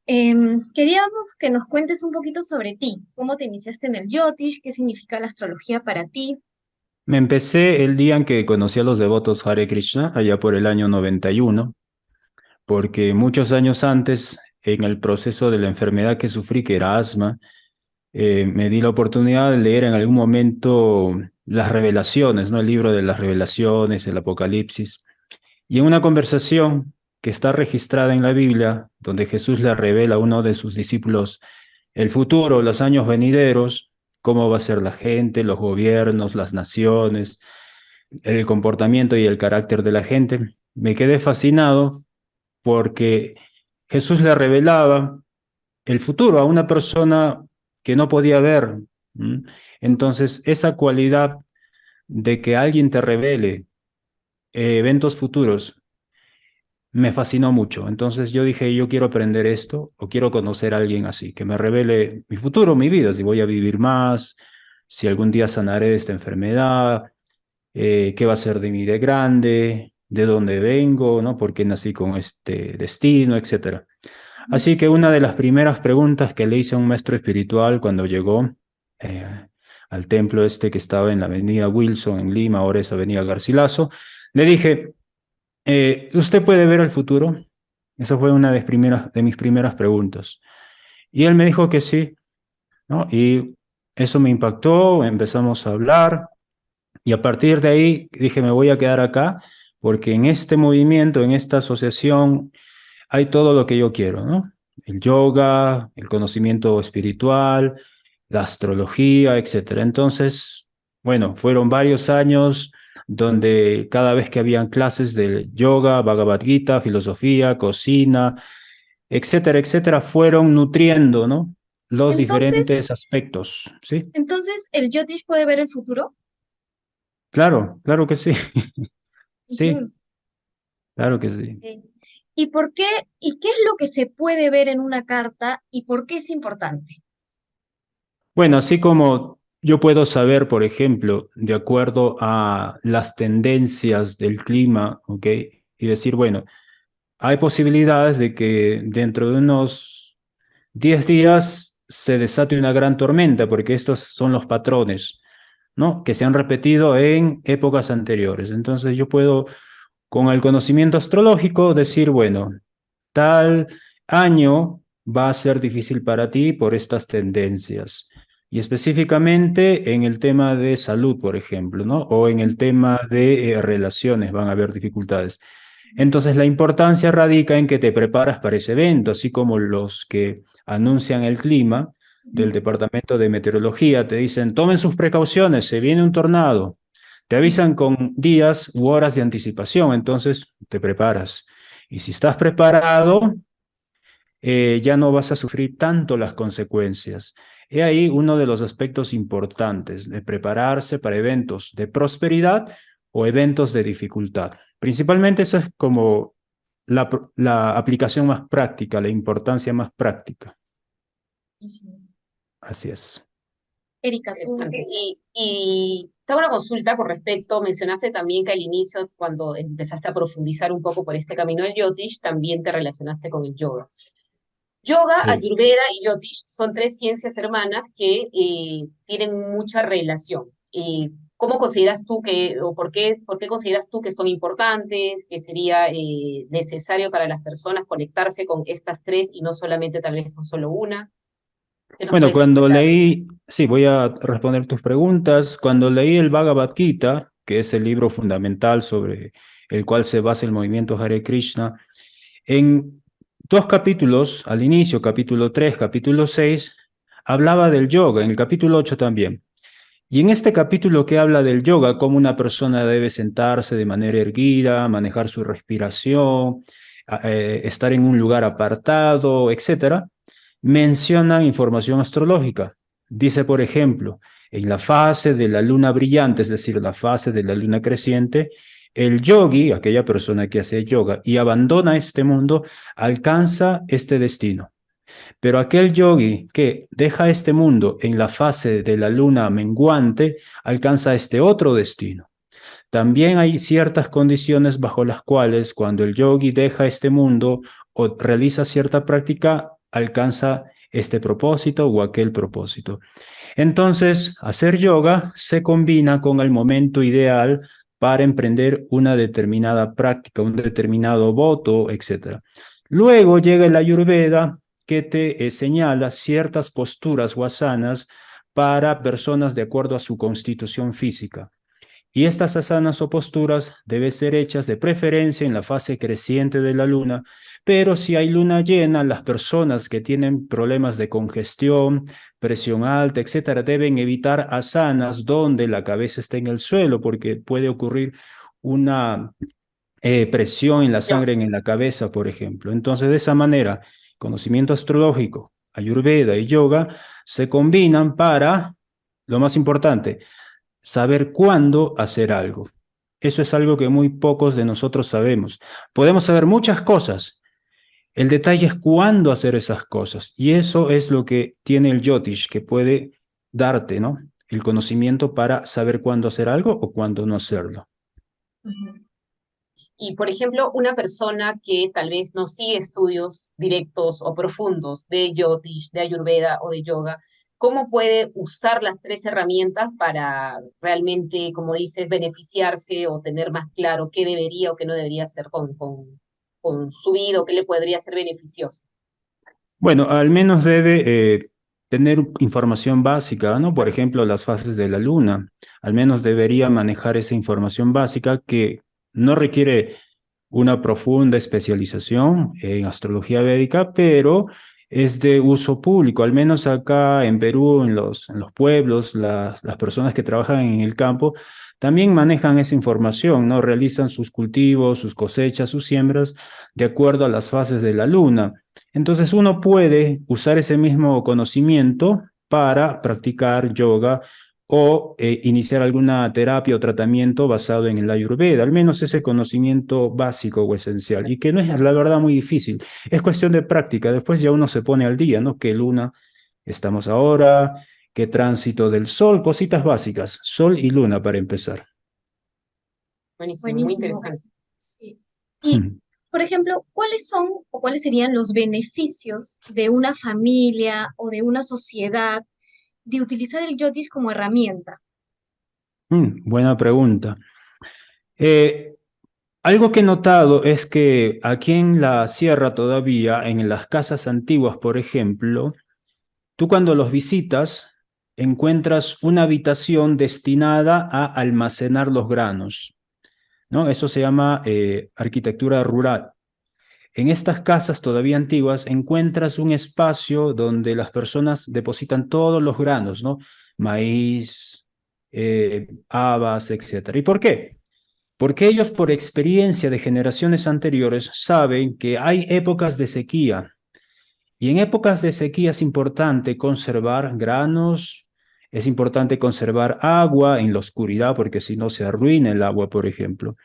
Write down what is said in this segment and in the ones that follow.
Queríamos que nos cuentes un poquito sobre ti, cómo te iniciaste en el Jyotish, qué significa la astrología para ti. Me empecé el día en que conocí a los devotos Hare Krishna, allá por el año 91, porque muchos años antes, en el proceso de la enfermedad que sufrí, que era asma, me di la oportunidad de leer en algún momento las revelaciones, ¿no? El libro de las revelaciones, el Apocalipsis. Y en una conversación que está registrada en la Biblia, donde Jesús le revela a uno de sus discípulos el futuro, los años venideros, cómo va a ser la gente, los gobiernos, las naciones, el comportamiento y el carácter de la gente. Me quedé fascinado porque Jesús le revelaba el futuro a una persona que no podía ver. ¿M? Entonces, esa cualidad de que alguien te revele eventos futuros me fascinó mucho. Entonces yo dije, yo quiero aprender esto o quiero conocer a alguien así, que me revele mi futuro, mi vida, si voy a vivir más, si algún día sanaré de esta enfermedad, qué va a ser de mí de grande, de dónde vengo, ¿no? ¿Por qué nací con este destino, etcétera? Así que una de las primeras preguntas que le hice a un maestro espiritual cuando llegó eh, al templo este que estaba en la avenida Wilson en Lima, ahora es avenida Garcilaso, le dije, ¿usted puede ver el futuro? Esa fue una de mis primeras preguntas. Y él me dijo que sí, ¿no? Y eso me impactó, empezamos a hablar. Y a partir de ahí dije, me voy a quedar acá porque en este movimiento, en esta asociación, hay todo lo que yo quiero, ¿no? El yoga, el conocimiento espiritual, la astrología, etcétera. Entonces, bueno, fueron varios años donde cada vez que habían clases de yoga, Bhagavad Gita, filosofía, cocina, etcétera, etcétera, fueron nutriendo, ¿no? Los Entonces, diferentes aspectos, ¿sí? entonces, ¿el Jyotish puede ver el futuro? Claro, claro que sí. Sí, Ujú. claro que sí. Ok. ¿Y por qué, y qué es lo que se puede ver en una carta y por qué es importante? Bueno, así como yo puedo saber, por ejemplo, de acuerdo a las tendencias del clima, ¿ok? Y decir, bueno, hay posibilidades de que dentro de unos 10 días se desate una gran tormenta, porque estos son los patrones, ¿no? Que se han repetido en épocas anteriores. Entonces yo puedo, con el conocimiento astrológico, decir, bueno, tal año va a ser difícil para ti por estas tendencias. Y específicamente en el tema de salud, por ejemplo, ¿no? O en el tema de relaciones van a haber dificultades. Entonces, la importancia radica en que te preparas para ese evento, así como los que anuncian el clima del Departamento de Meteorología te dicen, tomen sus precauciones, se viene un tornado. Te avisan con días u horas de anticipación, entonces te preparas. Y si estás preparado, ya no vas a sufrir tanto las consecuencias. He ahí uno de los aspectos importantes de prepararse para eventos de prosperidad o eventos de dificultad. Principalmente eso es como la aplicación más práctica, la importancia más práctica. Buenísimo. Así es. Erika, tú. Interesante. Y te hago una consulta con respecto, mencionaste también que al inicio, cuando empezaste a profundizar un poco por este camino del Yotish, también te relacionaste con el yoga. Yoga, Sí. Ayurveda y Yotish son tres ciencias hermanas que tienen mucha relación. ¿Cómo consideras tú que, o por qué consideras tú que son importantes, que sería necesario para las personas conectarse con estas tres y no solamente tal vez con solo una? ¿Qué nos Bueno, puedes cuando comentar? leí, sí, voy a responder tus preguntas. Cuando leí el Bhagavad Gita, que es el libro fundamental sobre el cual se basa el movimiento Hare Krishna, en dos capítulos, al inicio, capítulo 3, capítulo 6, hablaba del yoga, en el capítulo 8 también. Y en este capítulo que habla del yoga, cómo una persona debe sentarse de manera erguida, manejar su respiración, estar en un lugar apartado, etcétera, menciona información astrológica. Dice, por ejemplo, en la fase de la luna brillante, es decir, la fase de la luna creciente, el yogi, aquella persona que hace yoga y abandona este mundo, alcanza este destino. Pero aquel yogi que deja este mundo en la fase de la luna menguante, alcanza este otro destino. También hay ciertas condiciones bajo las cuales cuando el yogi deja este mundo o realiza cierta práctica, alcanza este propósito o aquel propósito. Entonces, hacer yoga se combina con el momento ideal para emprender una determinada práctica, un determinado voto, etc. Luego llega el Ayurveda que te señala ciertas posturas o asanas para personas de acuerdo a su constitución física. Y estas asanas o posturas deben ser hechas de preferencia en la fase creciente de la luna, pero si hay luna llena, las personas que tienen problemas de congestión, presión alta, etcétera, deben evitar asanas donde la cabeza esté en el suelo, porque puede ocurrir una presión en la sangre en la cabeza, por ejemplo. Entonces, de esa manera, conocimiento astrológico, ayurveda y yoga se combinan para, lo más importante, saber cuándo hacer algo. Eso es algo que muy pocos de nosotros sabemos. Podemos saber muchas cosas. El detalle es cuándo hacer esas cosas. Y eso es lo que tiene el Jyotish, que puede darte, ¿no? El conocimiento para saber cuándo hacer algo o cuándo no hacerlo. Ujú. Y, por ejemplo, una persona que tal vez no sigue estudios directos o profundos de Jyotish, de Ayurveda o de yoga, ¿cómo puede usar las tres herramientas para realmente, como dices, beneficiarse o tener más claro qué debería o qué no debería hacer con su vida o qué le podría ser beneficioso? Bueno, al menos debe tener información básica, ¿no? Por ejemplo, las fases de la luna. Al menos debería manejar esa información básica que no requiere una profunda especialización en astrología védica, pero es de uso público. Al menos acá en Perú, en los pueblos, las personas que trabajan en el campo también manejan esa información, ¿no? Realizan sus cultivos, sus cosechas, sus siembras de acuerdo a las fases de la luna. Entonces uno puede usar ese mismo conocimiento para practicar yoga o iniciar alguna terapia o tratamiento basado en el Ayurveda, al menos ese conocimiento básico o esencial, y que no es la verdad muy difícil, es cuestión de práctica, después ya uno se pone al día, ¿no? ¿Qué luna estamos ahora? ¿Qué tránsito del sol? Cositas básicas, sol y luna para empezar. Buenísimo, muy Buenísimo. interesante. Sí. Y, por ejemplo, ¿cuáles son o cuáles serían los beneficios de una familia o de una sociedad de utilizar el Yotish como herramienta? Buena pregunta. Eh, Algo que he notado es que aquí en la sierra todavía, en las casas antiguas, por ejemplo, tú cuando los visitas encuentras una habitación destinada a almacenar los granos, ¿no? Eso se llama arquitectura rural. En estas casas todavía antiguas encuentras un espacio donde las personas depositan todos los granos, ¿no? Maíz, habas, etcétera. ¿Y por qué? Porque ellos por experiencia de generaciones anteriores saben que hay épocas de sequía y en épocas de sequía es importante conservar granos, es importante conservar agua en la oscuridad porque si no se arruina el agua, por ejemplo.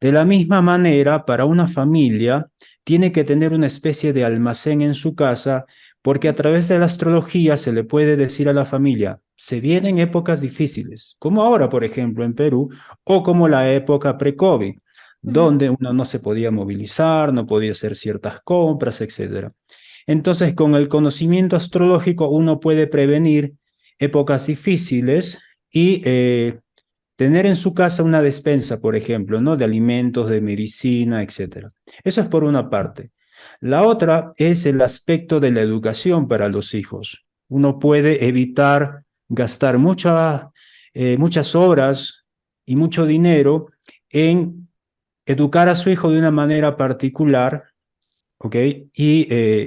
De la misma manera, para una familia tiene que tener una especie de almacén en su casa porque a través de la astrología se le puede decir a la familia, se vienen épocas difíciles, como ahora, por ejemplo, en Perú, o como la época pre-COVID, Ujú. donde uno no se podía movilizar, no podía hacer ciertas compras, etcétera. Entonces, con el conocimiento astrológico uno puede prevenir épocas difíciles y tener en su casa una despensa, por ejemplo, ¿no? De alimentos, de medicina, etcétera. Eso es por una parte. La otra es el aspecto de la educación para los hijos. Uno puede evitar gastar muchas horas y mucho dinero en educar a su hijo de una manera particular, ¿ok? Y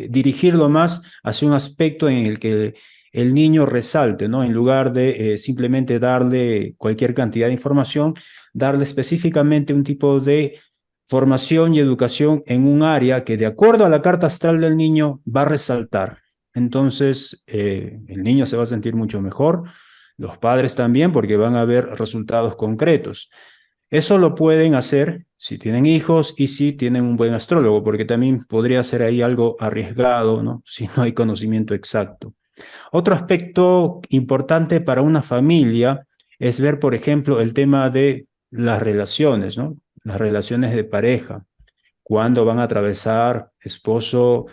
dirigirlo más hacia un aspecto en el que el niño resalte, ¿no? En lugar de simplemente darle cualquier cantidad de información, darle específicamente un tipo de formación y educación en un área que de acuerdo a la carta astral del niño va a resaltar. Entonces, el niño se va a sentir mucho mejor, los padres también, porque van a ver resultados concretos. Eso lo pueden hacer si tienen hijos y si tienen un buen astrólogo, porque también podría ser ahí algo arriesgado, ¿no? Si no hay conocimiento exacto. Otro aspecto importante para una familia es ver, por ejemplo, el tema de las relaciones, ¿no? Las relaciones de pareja, cuándo van a atravesar esposo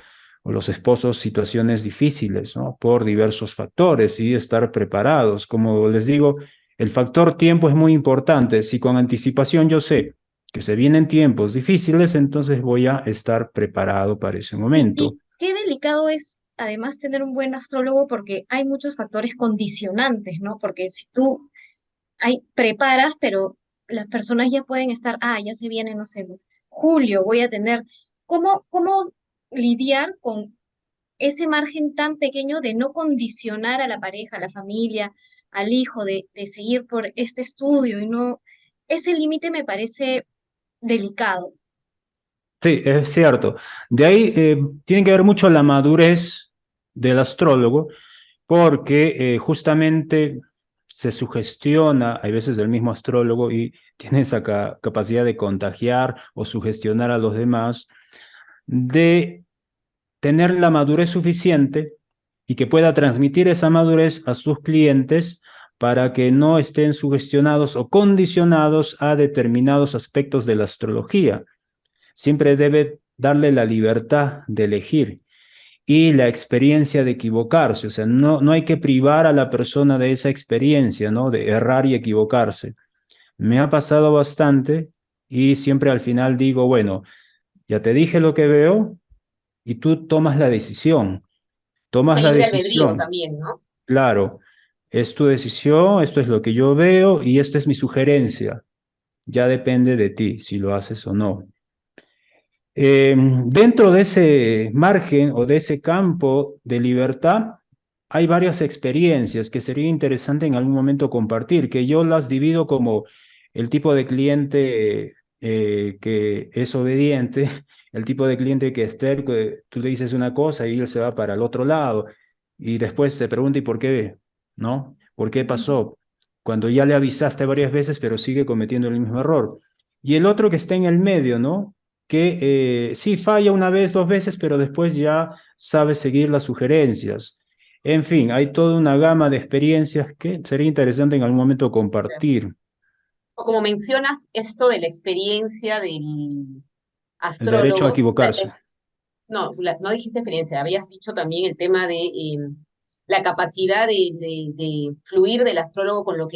o los esposos situaciones difíciles, ¿no? Por diversos factores y estar preparados. Como les digo, el factor tiempo es muy importante. Si con anticipación yo sé que se vienen tiempos difíciles, entonces voy a estar preparado para ese Y momento. qué delicado es además tener un buen astrólogo porque hay muchos factores condicionantes, ¿no? Porque si tú preparas, pero las personas ya pueden estar, ya se viene, no sé, pues, julio, voy a tener, ¿cómo lidiar con ese margen tan pequeño de no condicionar a la pareja, a la familia, al hijo, de seguir por este estudio y no, ese límite me parece delicado. Sí, es cierto. De ahí tiene que ver mucho la madurez del astrólogo, porque justamente se sugestiona, hay veces del mismo astrólogo, y tiene esa capacidad de contagiar o sugestionar a los demás, de tener la madurez suficiente y que pueda transmitir esa madurez a sus clientes para que no estén sugestionados o condicionados a determinados aspectos de la astrología. Siempre debe darle la libertad de elegir y la experiencia de equivocarse. O sea, no hay que privar a la persona de esa experiencia, ¿no? De errar y equivocarse. Me ha pasado bastante y siempre al final digo, bueno, ya te dije lo que veo y tú tomas la decisión. Ese Tomas la libre albedrío decisión. también, ¿no? Claro, es tu decisión, esto es lo que yo veo y esta es mi sugerencia. Ya depende de ti si lo haces o no. Dentro de ese margen o de ese campo de libertad, hay varias experiencias que sería interesante en algún momento compartir, que yo las divido como el tipo de cliente que es obediente, el tipo de cliente que es terco, tú le dices una cosa y él se va para el otro lado y después te pregunta ¿y por qué? ¿No? ¿Por qué pasó? Cuando ya le avisaste varias veces, pero sigue cometiendo el mismo error. Y el otro que está en el medio, ¿no? Que sí falla una vez, dos veces, pero después ya sabe seguir las sugerencias. En fin, hay toda una gama de experiencias que sería interesante en algún momento compartir. O como mencionas esto de la experiencia del El derecho a astrólogo, equivocarse. no, no dijiste experiencia, habías dicho también el tema de la capacidad de fluir del astrólogo con lo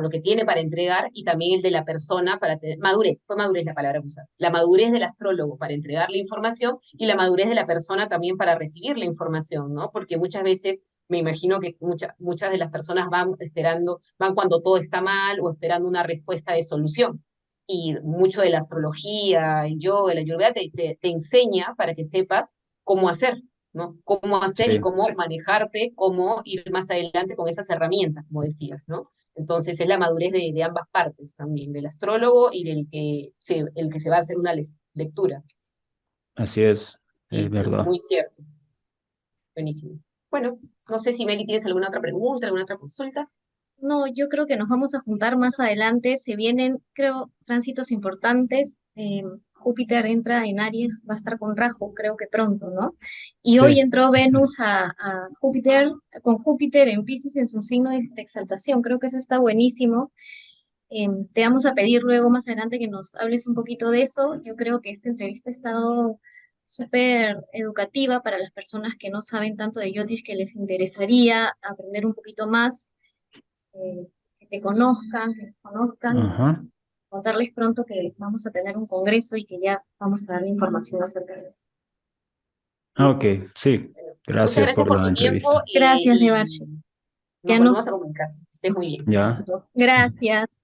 que tiene para entregar y también el de la persona para tener madurez, fue madurez la palabra que usaste, la madurez del astrólogo para entregar la información y la madurez de la persona también para recibir la información, ¿no? Porque muchas veces me imagino que muchas de las personas van esperando, van cuando todo está mal o esperando una respuesta de solución y mucho de la astrología, el yoga, la ayurveda te enseña para que sepas cómo hacer, ¿no? Cómo hacer y Sí, cómo manejarte, cómo ir más adelante con esas herramientas, como decías, ¿no? Entonces es la madurez de ambas partes también, del astrólogo y el que se va a hacer una lectura. así Sí, es sí, verdad. muy cierto. Buenísimo. Bueno, no sé si Meli tienes alguna otra pregunta, alguna otra consulta. No, yo creo que nos vamos a juntar más adelante. Se vienen, creo, tránsitos importantes. Júpiter entra en Aries, va a estar con Rajo, creo que pronto, ¿no? Y hoy Sí. entró Venus a Júpiter, con Júpiter en Piscis en su signo de exaltación. Creo que eso está buenísimo. Te vamos a pedir luego más adelante que nos hables un poquito de eso. Yo creo que esta entrevista ha estado súper educativa para las personas que no saben tanto de Yotish, que les interesaría aprender un poquito más, que te conozcan, que te conozcan y Ajá. contarles pronto que vamos a tener un congreso y que ya vamos a dar información acerca de eso. Ah, ok, sí. Bueno, muchas Gracias gracias por por la tu tiempo entrevista. Gracias, y Debarche. nos Ya volvemos a nos... comunicar. Estés muy bien. Ya. Gracias.